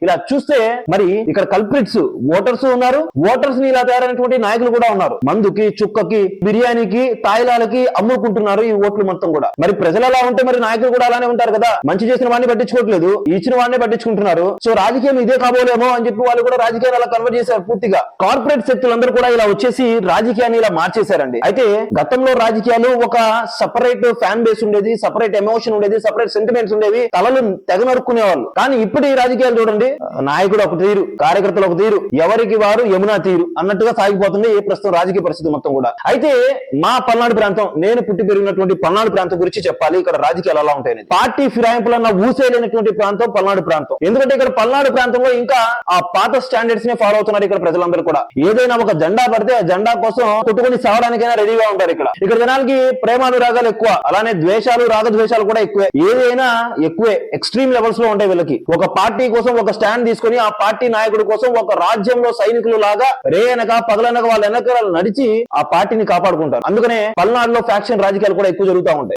ఇలా చూస్తే మరి ఇక్కడ కల్ప్రిట్స్ ఓటర్స్ ఉన్నారు, ఓటర్స్ ని ఇలా తయారైనటువంటి నాయకులు కూడా ఉన్నారు. మందుకి, చుక్కకి, బిర్యానీకి, తాయిలాలకి అమ్ముకుంటున్నారు ఈ ఓట్లు మొత్తం కూడా. మరి ప్రజలు అలా ఉంటే మరి నాయకులు కూడా అలానే ఉంటారు కదా. మంచి చేసిన వాడిని పట్టించుకోవట్లేదు, ఇచ్చిన వాడిని పట్టించుకుంటున్నారు. సో రాజకీయం ఇదే కాబోలేమో అని చెప్పి వాళ్ళు కూడా రాజకీయాలు అలా కన్వర్ట్ చేశారు పూర్తిగా. కార్పొరేట్ శక్తులందరూ కూడా ఇలా వచ్చేసి రాజకీయాన్ని ఇలా మార్చేశారండి. అయితే గతంలో రాజకీయాలు ఒక సపరేట్ ఫ్యాన్ బేస్ ఉండేది, సపరేట్ ఎమోషన్ ఉండేది, సపరేట్ సెంటిమెంట్స్ ఉండేవి, తలలు తెగ నరుక్కునేవాళ్ళు. కానీ ఇప్పుడు ఈ రాజకీయాలు చూడండి, నాయకుడు ఒక తీరు, కార్యకర్తలు ఒక తీరు, ఎవరికి వారు యమునా తీరు అన్నట్టుగా సాగిపోతుంది ఈ ప్రస్తుతం రాజకీయ పరిస్థితి మొత్తం కూడా. అయితే మా పల్నాడు ప్రాంతం, నేను పుట్టి పెరిగినటువంటి పల్నాడు ప్రాంతం గురించి చెప్పాలి. ఇక్కడ రాజకీయాలు ఎలా ఉంటాయని. పార్టీ ఫిరాయింపులన్న ఊసేలేనటువంటి ప్రాంతం పల్నాడు ప్రాంతం. ఎందుకంటే ఇక్కడ పల్నాడు ప్రాంతంలో ఇంకా ఆ పాత స్టాండర్డ్స్ నే ఫాలో అవుతున్నారు ఇక్కడ ప్రజలందరూ కూడా. ఏదైనా ఒక జెండా పడితే ఆ జెండా కోసం కొట్టుకొని సావడానికైనా రెడీగా ఉంటారు ఇక్కడ జనాలకి ప్రేమానురాగాలు ఎక్కువ, అలానే ద్వేషాలు, రాగద్వేషాలు కూడా ఎక్కువే. ఏదైనా ఎక్కువే, ఎక్స్ట్రీమ్ లెవెల్స్ లో ఉంటాయి వీళ్ళకి. ఒక పార్టీ కోసం ఒక స్టాండ్ తీసుకొని ఆ పార్టీ నాయకుడి కోసం ఒక రాజ్యంలో సైనికులు లాగా రేయనక పగలనక వాళ్ళ వెనకాల నడిచి ఆ పార్టీని కాపాడుకుంటారు. అందుకనే పల్నాడులో ఫ్యాక్షన్ రాజకీయాలు కూడా ఎక్కువ జరుగుతూ ఉంటాయి.